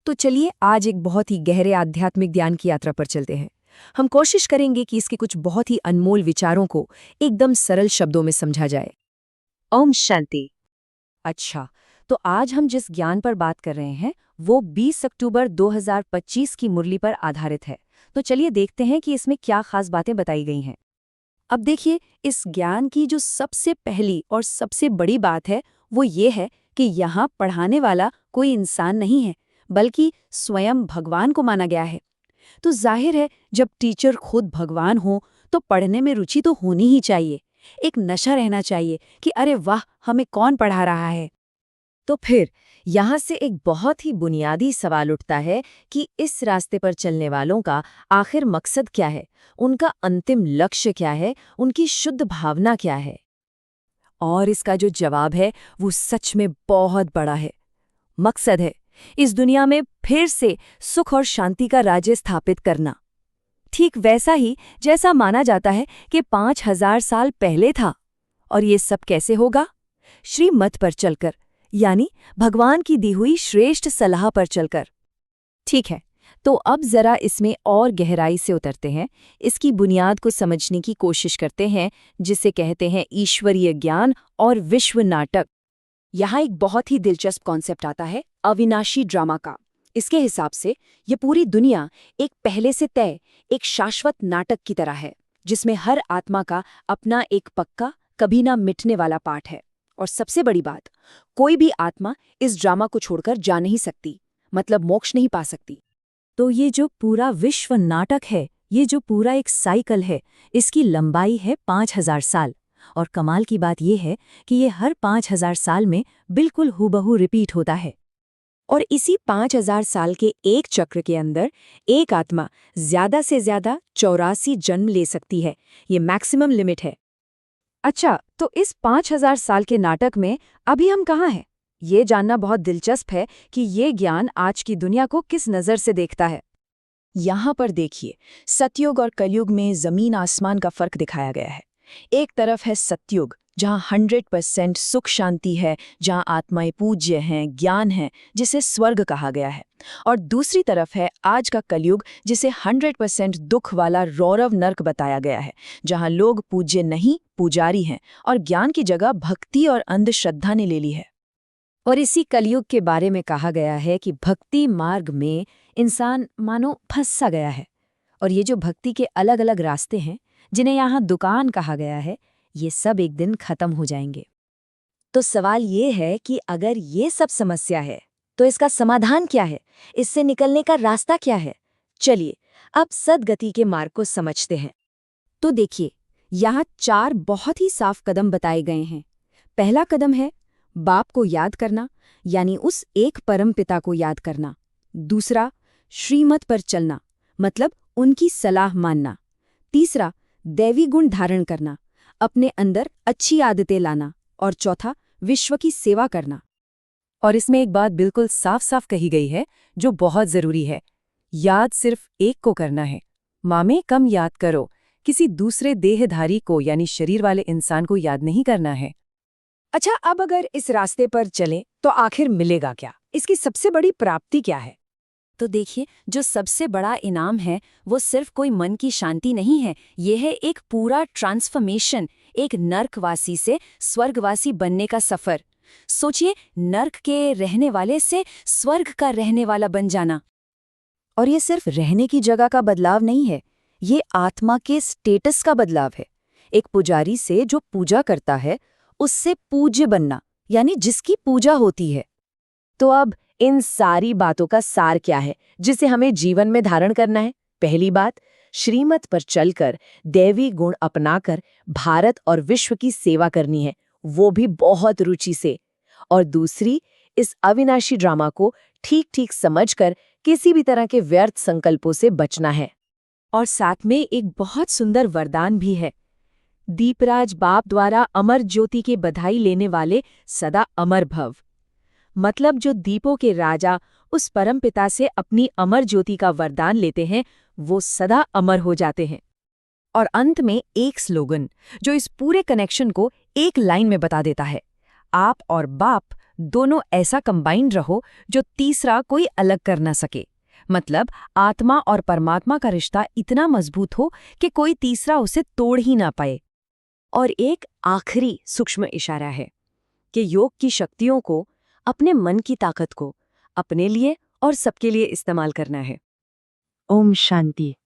तो चलिए आज एक बहुत ही गहरे आध्यात्मिक ज्ञान की यात्रा पर चलते हैं। हम कोशिश करेंगे कि इसके कुछ बहुत ही अनमोल विचारों को एकदम सरल शब्दों में समझा जाए। ओम शांति। अच्छा, तो आज हम जिस ज्ञान पर बात कर रहे हैं वो 20 अक्टूबर 2025 की मुरली पर आधारित है। तो चलिए देखते हैं कि इसमें क्या खास बातें बताई गई हैं। अब देखिए, इस ज्ञान की जो सबसे पहली और सबसे बड़ी बात है वो ये है कि यहाँ पढ़ाने वाला कोई इंसान नहीं है, बल्कि स्वयं भगवान को माना गया है। तो जाहिर है, जब टीचर खुद भगवान हो तो पढ़ने में रुचि तो होनी ही चाहिए। एक नशा रहना चाहिए कि अरे वाह, हमें कौन पढ़ा रहा है। तो फिर यहाँ से एक बहुत ही बुनियादी सवाल उठता है कि इस रास्ते पर चलने वालों का आखिर मकसद क्या है, उनका अंतिम लक्ष्य क्या है, उनकी शुद्ध भावना क्या है। और इसका जो जवाब है वो सच में बहुत बड़ा है। मकसद है इस दुनिया में फिर से सुख और शांति का राज्य स्थापित करना, ठीक वैसा ही जैसा माना जाता है कि 5000 साल पहले था। और ये सब कैसे होगा? श्रीमत पर चलकर, यानी भगवान की दी हुई श्रेष्ठ सलाह पर चलकर। ठीक है, तो अब जरा इसमें और गहराई से उतरते हैं, इसकी बुनियाद को समझने की कोशिश करते हैं, जिसे कहते हैं ईश्वरीय ज्ञान और विश्व नाटक। यहाँ एक बहुत ही दिलचस्प कॉन्सेप्ट आता है अविनाशी ड्रामा का। इसके हिसाब से ये पूरी दुनिया एक पहले से तय, एक शाश्वत नाटक की तरह है, जिसमें हर आत्मा का अपना एक पक्का, कभी ना मिटने वाला पार्ट है। और सबसे बड़ी बात, कोई भी आत्मा इस ड्रामा को छोड़कर जा नहीं सकती, मतलब मोक्ष नहीं पा सकती। तो ये जो पूरा विश्व नाटक है, ये जो पूरा एक साइकिल है, इसकी लंबाई है 5000 साल। और कमाल की बात यह है कि ये हर 5000 साल में बिल्कुल हूबहू रिपीट होता है। और इसी 5000 साल के एक चक्र के अंदर एक आत्मा ज्यादा से ज्यादा 84 जन्म ले सकती है। ये मैक्सिमम लिमिट है। अच्छा, तो इस 5000 साल के नाटक में अभी हम कहाँ हैं? ये जानना बहुत दिलचस्प है कि ये ज्ञान आज की दुनिया को किस नज़र से देखता है। यहाँ पर देखिए, सतयुग और कलयुग में जमीन आसमान का फर्क दिखाया गया है। एक तरफ है सतयुग, जहाँ 100% सुख शांति है, जहाँ आत्माएं पूज्य हैं, ज्ञान है, जिसे स्वर्ग कहा गया है। और दूसरी तरफ है आज का कलयुग, जिसे 100% दुख वाला रौरव नर्क बताया गया है, जहाँ लोग पूज्य नहीं, पुजारी हैं, और ज्ञान की जगह भक्ति और अंधश्रद्धा ने ले ली है। और इसी कलयुग के बारे में कहा गया है कि भक्ति मार्ग में इंसान मानो फंस सा गया है। और ये जो भक्ति के अलग अलग रास्ते हैं, जिन्हें यहाँ दुकान कहा गया है, ये सब एक दिन खत्म हो जाएंगे। तो सवाल ये है कि अगर ये सब समस्या है, तो इसका समाधान क्या है? इससे निकलने का रास्ता क्या है? चलिए अब सद्गति के मार्ग को समझते हैं। तो देखिए, यहाँ 4 बहुत ही साफ कदम बताए गए हैं। पहला कदम है बाप को याद करना, यानी उस एक परम पिता को याद करना। दूसरा, श्रीमत पर चलना, मतलब उनकी सलाह मानना। तीसरा, दैवी गुण धारण करना, अपने अंदर अच्छी आदतें लाना। और चौथा, विश्व की सेवा करना। और इसमें एक बात बिल्कुल साफ साफ कही गई है जो बहुत जरूरी है, याद सिर्फ एक को करना है। मामे कम याद करो, किसी दूसरे देहधारी को यानी शरीर वाले इंसान को याद नहीं करना है। अच्छा, अब अगर इस रास्ते पर चलें तो आखिर मिलेगा क्या? इसकी सबसे बड़ी प्राप्ति क्या है? तो देखिए, जो सबसे बड़ा इनाम है वो सिर्फ कोई मन की शांति नहीं है, ये है एक पूरा ट्रांसफॉर्मेशन, एक नर्कवासी से स्वर्गवासी बनने का सफर। सोचिए, नर्क के रहने वाले से स्वर्ग का रहने वाला बन जाना। और ये सिर्फ रहने की जगह का बदलाव नहीं है, ये आत्मा के स्टेटस का बदलाव है। एक पुजारी से जो पूजा करता है, उससे पूज्य बनना, यानी जिसकी पूजा होती है। तो अब इन सारी बातों का सार क्या है जिसे हमें जीवन में धारण करना है? पहली बात, श्रीमत पर चलकर दैवी गुण अपनाकर भारत और विश्व की सेवा करनी है, वो भी बहुत रुचि से। और दूसरी, इस अविनाशी ड्रामा को ठीक ठीक समझकर किसी भी तरह के व्यर्थ संकल्पों से बचना है। और साथ में एक बहुत सुंदर वरदान भी है, दीपराज बाप द्वारा अमर ज्योति के बधाई लेने वाले सदा अमर भव। मतलब जो दीपों के राजा उस परमपिता से अपनी अमर ज्योति का वरदान लेते हैं, वो सदा अमर हो जाते हैं। और अंत में एक स्लोगन जो इस पूरे कनेक्शन को एक लाइन में बता देता है, आप और बाप दोनों ऐसा कंबाइंड रहो जो तीसरा कोई अलग कर ना सके। मतलब आत्मा और परमात्मा का रिश्ता इतना मजबूत हो कि कोई तीसरा उसे तोड़ ही ना पाए। और एक आखिरी सूक्ष्म इशारा है कि योग की शक्तियों को, अपने मन की ताकत को अपने लिए और सबके लिए इस्तेमाल करना है। ओम शांति।